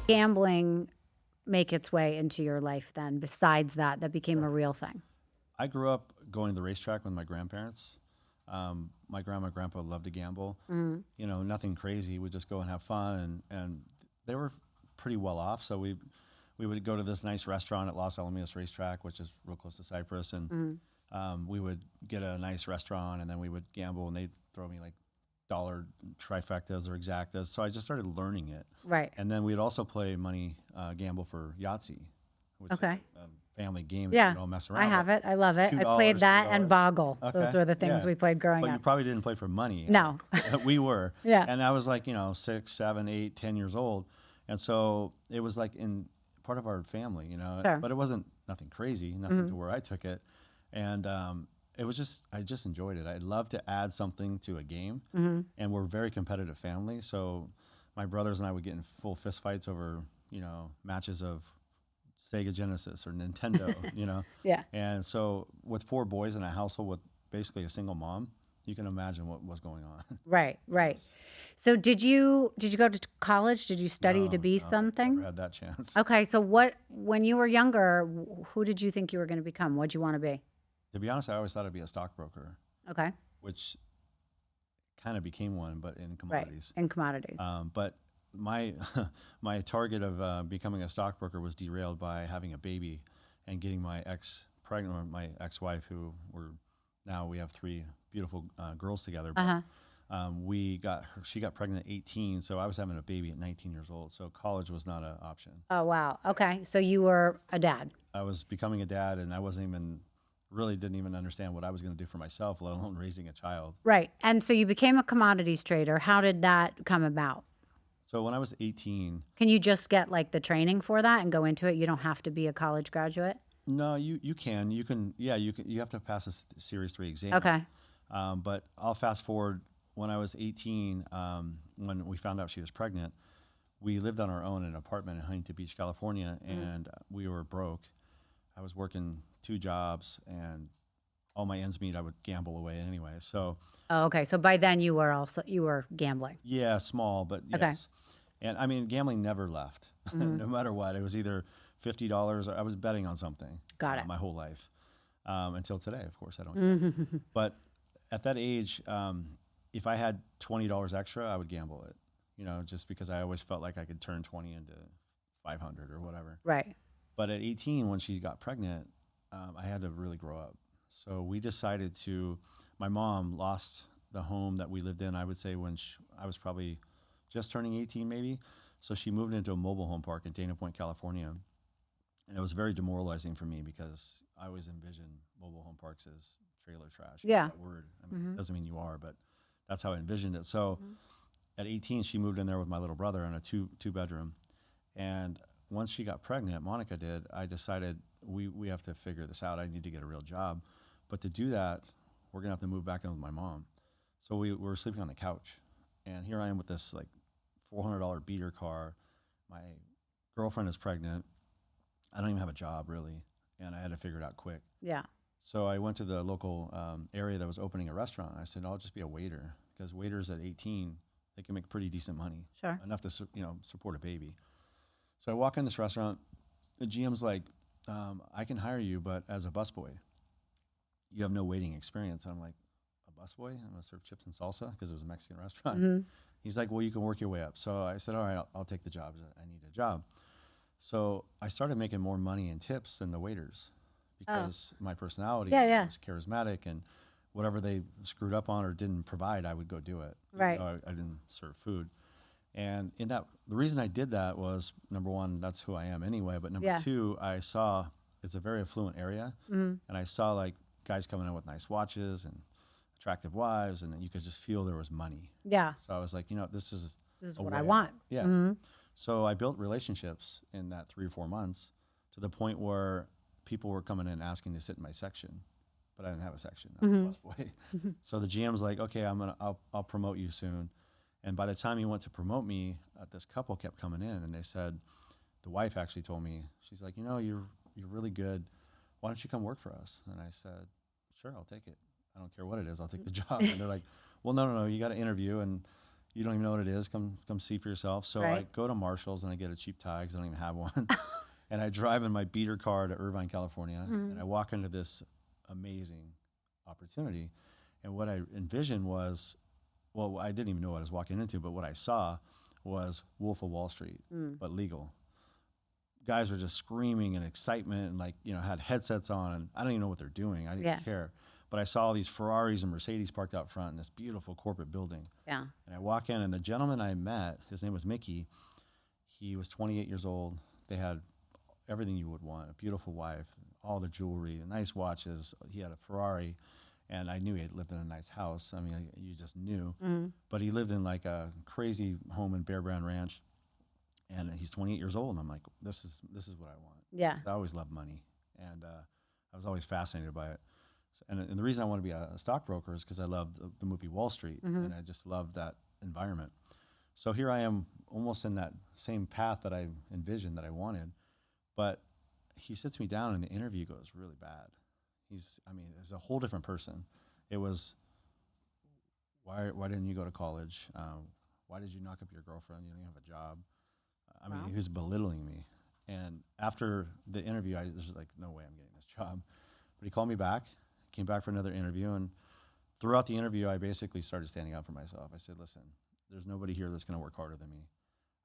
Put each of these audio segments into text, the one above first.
gambling make its way into your life then? Besides that became a real thing. I grew up going to the racetrack with my grandparents. My grandma and grandpa loved to gamble. Mm-hmm. Nothing crazy. We'd just go and have fun, and they were pretty well off. So we would go to this nice restaurant at Los Alamitos Racetrack, which is real close to Cypress, and we would get a nice restaurant, and then we would gamble, and they'd throw me like dollar trifectas or exactas. So I just started learning it. Right. And then we'd also play money gamble for Yahtzee, which is Okay. a family game that Yeah. you don't mess around I have with. it. I love it. I $2, played that and $3. Boggle. Those Okay, were the things yeah. we played growing But you up. probably didn't play for money. No. We were. Yeah. And I was like, 6, 7, 8, 10 years old. And so it was like in part of our family, Sure. but it wasn't nothing crazy, nothing to where I took it. And it was just, I just enjoyed it. I'd love to add something to a game. And we're a very competitive family. So my brothers and I would get in full fist fights over, matches of Sega Genesis or Nintendo, Yeah. And so with 4 boys in a household with basically a single mom, you can imagine what was going on. Right. Right. So did you go to college? Did you study to be No, something? never had that chance. Okay. So when you were younger, who did you think you were going to become? What'd you want to be? To be honest, I always thought I'd be a stockbroker, Okay. which kind of became one, but in Right. commodities. In commodities. But my my target of becoming a stockbroker was derailed by having a baby and getting my ex pregnant, or my ex-wife, who we have 3 beautiful girls together. But she got pregnant at 18, so I was having a baby at 19 years old. So college was not an option. Oh, wow. Okay. So you were a dad. I was becoming a dad, and I didn't even understand what I was going to do for myself, let alone raising a child. Right. And so you became a commodities trader. How did that come about? So when I was 18, Can you just get like the training for that and go into it? You don't have to be a college graduate? no, you can you have to pass a Series 3 exam. Okay. But I'll fast forward. When I was 18, when we found out she was pregnant, we lived on our own in an apartment in Huntington Beach, California, and we were broke. I was working 2 jobs, and all my ends meet, I would gamble away anyway. So Oh, okay. So by then you were gambling. yeah, small, but yes. Okay. And I mean, gambling never left, no matter what. It was either $50 or I was betting on something. Got it. My whole life, until today. Of course, I don't. But at that age, if I had $20 extra, I would gamble it. Just because I always felt like I could turn 20 into 500 or whatever. Right. But at 18, when she got pregnant, I had to really grow up. So we decided to. My mom lost the home that we lived in, I would say, when I was probably just turning 18, maybe. So she moved into a mobile home park in Dana Point, California. And it was very demoralizing for me because I always envisioned mobile home parks as trailer trash. Yeah. That word. I mean, it doesn't mean you are, but that's how I envisioned it. So at 18, she moved in there with my little brother in a two-bedroom. And once she got pregnant, Monica did, I decided we have to figure this out. I need to get a real job. But to do that, we're going to have to move back in with my mom. So we were sleeping on the couch. And here I am with this like $400 beater car. My girlfriend is pregnant. I don't even have a job really. And I had to figure it out quick. Yeah. So I went to the local area that was opening a restaurant. I said, I'll just be a waiter, because waiters at 18, they can make pretty decent money. Sure. Enough to support a baby. So I walk in this restaurant. The GM's like, I can hire you, but as a busboy. You have no waiting experience. And I'm like, a busboy? I'm going to serve chips and salsa, because it was a Mexican restaurant. He's like, well, you can work your way up. So I said, all right, I'll take the job. I need a job. So I started making more money in tips than the waiters, because my personality was charismatic, and whatever they screwed up on or didn't provide, I would go do it. Right. I didn't serve food. And the reason I did that was, number one, that's who I am anyway. But number two, I saw it's a very affluent area, and I saw like guys coming in with nice watches and attractive wives, and you could just feel there was money. Yeah. So I was like, this is what I want. Yeah. So I built relationships in that 3 or 4 months, to the point where people were coming in asking to sit in my section, but I didn't have a section. I was a busboy. So the GM's like, okay, I'll promote you soon. And by the time he went to promote me, this couple kept coming in, and they said, the wife actually told me, she's like, you're really good. Why don't you come work for us? And I said, sure, I'll take it. I don't care what it is. I'll take the job. And they're like, well, no, you got to interview, and You don't even know what it is. Come see for yourself. So I Right. go to Marshall's and I get a cheap tie because I don't even have one. And I drive in my beater car to Irvine, California, and I walk into this amazing opportunity. And what I envisioned was, well, I didn't even know what I was walking into, but what I saw was Wolf of Wall Street, but legal. Guys were just screaming in excitement and like, had headsets on, and I don't even know what they're doing. I Yeah. didn't care. But I saw all these Ferraris and Mercedes parked out front in this beautiful corporate building. Yeah. And I walk in, and the gentleman I met, his name was Mickey. He was 28 years old. They had everything you would want, a beautiful wife, all the jewelry, nice watches. He had a Ferrari, and I knew he had lived in a nice house. I mean, you just knew. But he lived in like a crazy home in Bear Brand Ranch, and he's 28 years old. And I'm like, this is what I want. Yeah. 'Cause I always loved money, and I was always fascinated by it. And the reason I want to be a stockbroker is because I loved the movie Wall Street, and I just loved that environment. So here I am, almost in that same path that I envisioned that I wanted. But he sits me down, and the interview goes really bad. He's a whole different person. It was, why didn't you go to college? Why did you knock up your girlfriend? You don't even have a job. Wow. He was belittling me. And after the interview, I was like, no way I'm getting this job. But he called me back, came back for another interview. And throughout the interview, I basically started standing up for myself. I said, listen, there's nobody here that's going to work harder than me.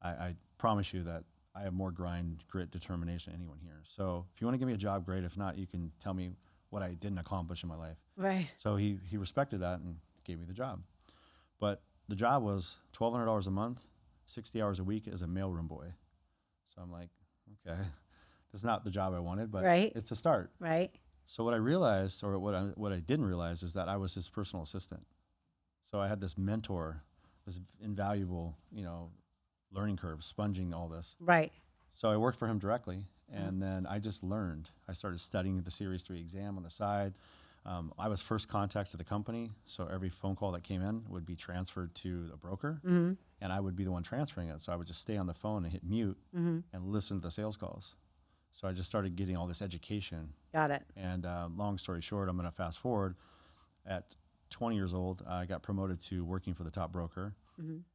I promise you that I have more grind, grit, determination than anyone here. So if you want to give me a job, great. If not, you can tell me what I didn't accomplish in my life. Right. So he respected that and gave me the job. But the job was $1,200 a month, 60 hours a week as a mailroom boy. So I'm like, okay, this is not the job I wanted, but Right. it's a start. Right. So what I realized, or what I didn't realize, is that I was his personal assistant. So I had this mentor, this invaluable, learning curve, sponging all this. Right. So I worked for him directly, and then I just learned. I started studying the Series 3 exam on the side. I was first contact to the company, so every phone call that came in would be transferred to a broker, and I would be the one transferring it. So I would just stay on the phone and hit mute and listen to the sales calls. So I just started getting all this education. Got it. And long story short, I'm going to fast forward. At 20 years old, I got promoted to working for the top broker.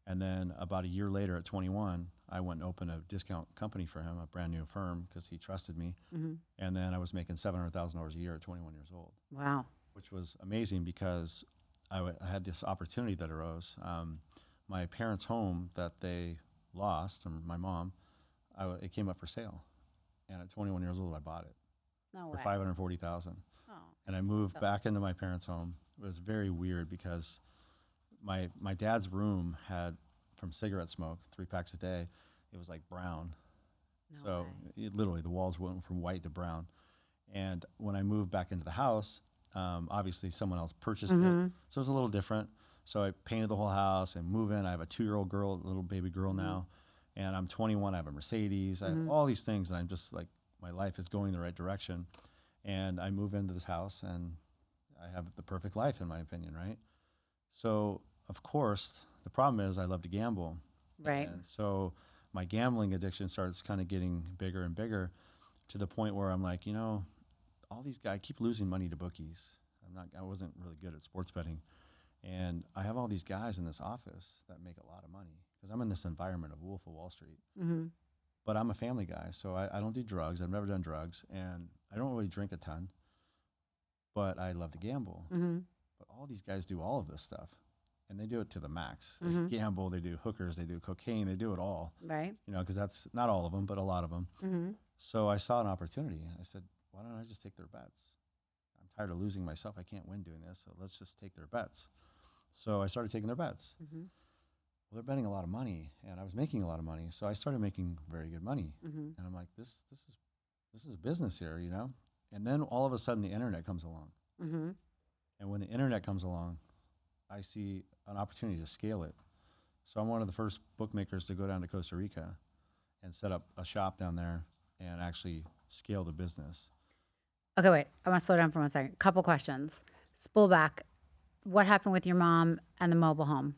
And then about a year later, at 21, I went and opened a discount company for him, a brand new firm, because he trusted me. And then I was making $700,000 a year at 21 years old. Wow. Which was amazing because I had this opportunity that arose. My parents' home that they lost, or my mom, it came up for sale. And at 21 years old, I bought it No for way. $540,000. Oh. And I moved back into my parents' home. It was very weird because my dad's room had, from cigarette smoke, 3 packs a day, it was like brown. No So way. literally the walls went from white to brown. And when I moved back into the house, obviously someone else purchased it. So it was a little different. So I painted the whole house and move in. I have a 2-year-old girl, little baby girl now. And I'm 21. I have a Mercedes. I have all these things. And I'm just like, my life is going the right direction. And I move into this house and I have the perfect life, in my opinion, right? So, of course, the problem is I love to gamble. Right. And so my gambling addiction starts kind of getting bigger and bigger to the point where I'm like, all these guys keep losing money to bookies. I wasn't really good at sports betting. And I have all these guys in this office that make a lot of money because I'm in this environment of Wolf of Wall Street. But I'm a family guy, so I don't do drugs. I've never done drugs, and I don't really drink a ton. But I love to gamble. But all these guys do all of this stuff, and they do it to the max. They gamble, they do hookers, they do cocaine, they do it all. Right. Because that's not all of them, but a lot of them. So I saw an opportunity. I said, why don't I just take their bets? I'm tired of losing myself. I can't win doing this, so let's just take their bets. So I started taking their bets. Well, they're betting a lot of money, and I was making a lot of money, so I started making very good money. And I'm like, this is a business here, And then all of a sudden, the internet comes along. And when the internet comes along, I see an opportunity to scale it. So I'm one of the first bookmakers to go down to Costa Rica and set up a shop down there and actually scale the business. Okay, wait. I want to slow down for 1 second. Couple questions. Spool back. What happened with your mom and the mobile home?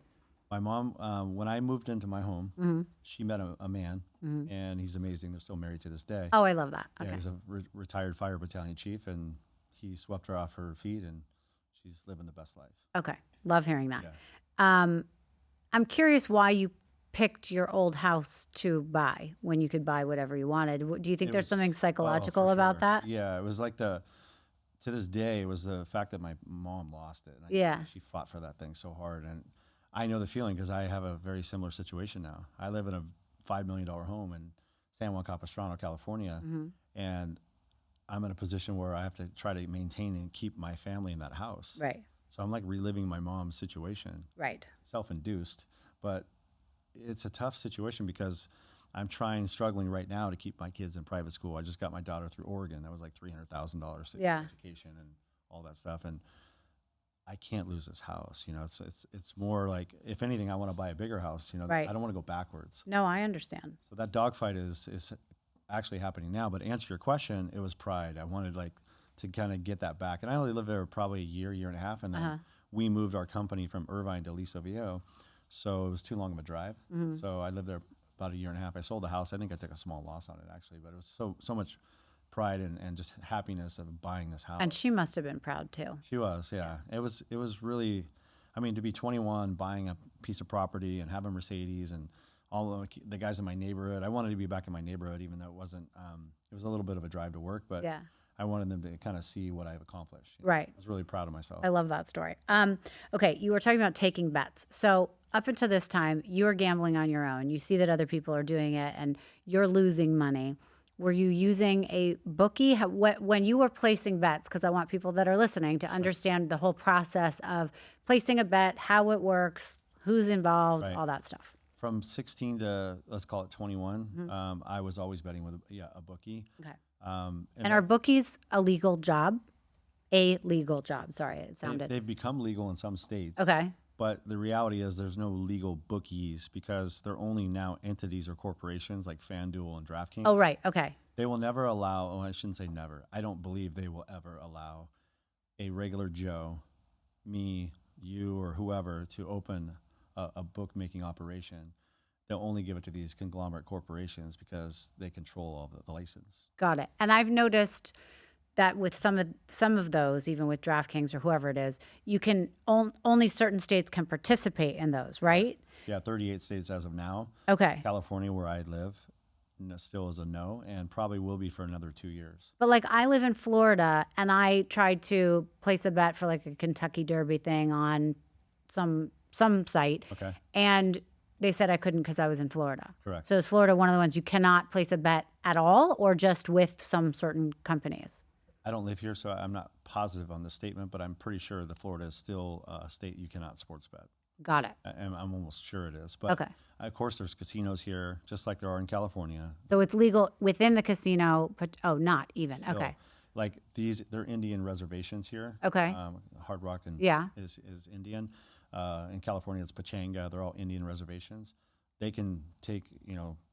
My mom, when I moved into my home, she met a man, and he's amazing. They're still married to this day. Oh, I love that. Yeah, Okay. he's a retired fire battalion chief, and he swept her off her feet, and she's living the best life. Okay. Love hearing that. Yeah. I'm curious why you picked your old house to buy when you could buy whatever you wanted. Do you think It there's was something oh, psychological for about sure. that? Yeah, it was like to this day, it was the fact that my mom lost it. And Yeah. she fought for that thing so hard. And I know the feeling because I have a very similar situation now. I live in a $5 million home in San Juan Capistrano, California. Hmm. And I'm in a position where I have to try to maintain and keep my family in that house. Right. So I'm like reliving my mom's situation, Right. self-induced, but it's a tough situation because I'm struggling right now to keep my kids in private school. I just got my daughter through Oregon. That was like $300,000 to Yeah. education and all that stuff. And I can't lose this house. It's more like, if anything, I want to buy a bigger house. Right. I don't want to go backwards. No, I understand. So that dogfight is actually happening now. But to answer your question, it was pride. I wanted to kind of get that back. And I only lived there probably a year and a half, and then we moved our company from Irvine to Aliso Viejo, so it was too long of a drive. Mm-hmm. So I lived there about a year and a half. I sold the house. I think I took a small loss on it actually, but it was so much pride and just happiness of buying this house. And she must have been proud too. She was, yeah. It was really, I mean, to be 21, buying a piece of property and have a Mercedes and all the guys in my neighborhood. I wanted to be back in my neighborhood, even though it wasn't. It was a little bit of a drive to work, but Yeah. I wanted them to kind of see what I've accomplished. Right. I was really proud of myself. I love that story. Okay, you were talking about taking bets. So up until this time, you were gambling on your own. You see that other people are doing it, and you're losing money. Were you using a bookie? When you were placing bets, because I want people that are listening to understand the whole process of placing a bet, how it works, who's involved, Right. all that stuff. From 16 to, let's call it 21, Mm-hmm. I was always betting with a bookie. Okay. And And are bookies a legal job? A legal job. Sorry, it sounded. they've become legal in some states. Okay. But the reality is there's no legal bookies because they're only now entities or corporations like FanDuel and DraftKings. Oh, right. Okay. They will never allow, I shouldn't say never. I don't believe they will ever allow a regular Joe, me, you, or whoever to open a bookmaking operation. They'll only give it to these conglomerate corporations because they control all the license. Got it. And I've noticed that with some of those, even with DraftKings or whoever it is, you can only certain states can participate in those, right? Yeah, 38 states as of now. Okay. California, where I live, still is a no, and probably will be for another 2 years. But like I live in Florida, and I tried to place a bet for like a Kentucky Derby thing on some site, Okay, and they said I couldn't because I was in Florida. correct. So is Florida one of the ones you cannot place a bet at all, or just with some certain companies? I don't live here, so I'm not positive on this statement, but I'm pretty sure that Florida is still a state you cannot sports bet. Got it. I'm almost sure it is. But Okay. of course, there's casinos here, just like there are in California. So it's legal within the casino, but not even. Still. Okay. Like they're Indian reservations here. Okay. Hard Rock and Yeah. is Indian. In California, it's Pachanga. They're all Indian reservations. They can take,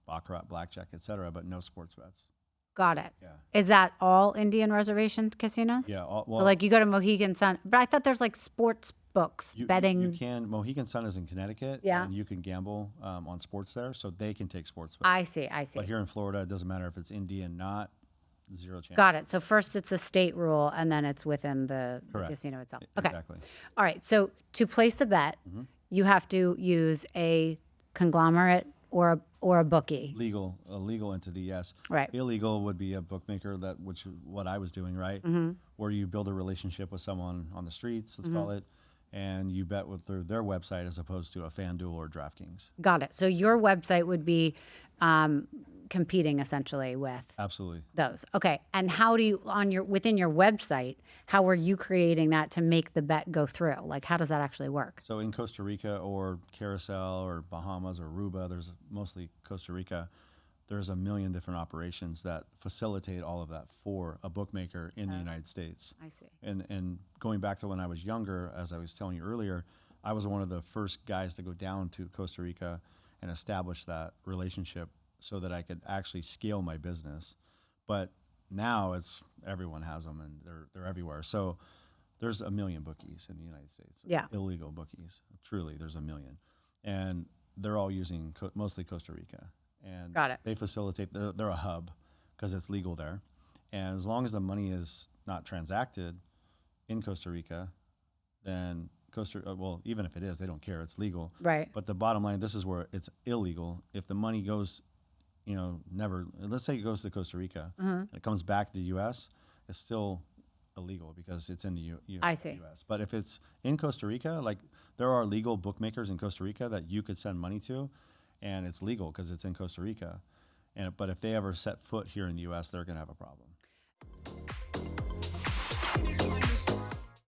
baccarat, blackjack, etc., but no sports bets. Got it. Yeah. Is that all Indian reservation casinos? Yeah. So like you go to Mohegan Sun, but I thought there's like sports books, betting. You can. Mohegan Sun is in Connecticut. Yeah. And you can gamble on sports there, so they can take sports bets. I see. But here in Florida, it doesn't matter if it's Indian, not zero chance. Got it. So first it's a state rule, and then it's within the Correct. casino itself. Okay. Exactly. All right. So to place a bet, you have to use a conglomerate or a bookie. A legal entity, yes. Right. Illegal would be a bookmaker, which is what I was doing, right? Mm-hmm. Where you build a relationship with someone on the streets, let's call it, and you bet with their website as opposed to a FanDuel or DraftKings. Got it. So your website would be competing essentially with Absolutely. those. Okay. And how do you within your website, how are you creating that to make the bet go through? Like how does that actually work? So in Costa Rica or Carousel or Bahamas or Aruba, there's mostly Costa Rica, there's a million different operations that facilitate all of that for a bookmaker in the United States. I see. And going back to when I was younger, as I was telling you earlier, I was one of the first guys to go down to Costa Rica and establish that relationship so that I could actually scale my business. But now everyone has them and they're everywhere. So there's a million bookies in the United States. Yeah. Illegal bookies. Truly, there's a million. And they're all using mostly Costa Rica. And Got it. they facilitate, they're a hub because it's legal there. And as long as the money is not transacted in Costa Rica, then well, even if it is, they don't care. It's legal. Right. But the bottom line, this is where it's illegal. If the money goes, never, let's say it goes to Costa Rica and it comes back to the U.S., it's still illegal because it's in the I see. U.S. But if it's in Costa Rica, like there are legal bookmakers in Costa Rica that you could send money to, and it's legal because it's in Costa Rica. But if they ever set foot here in the U.S., they're going to have a problem.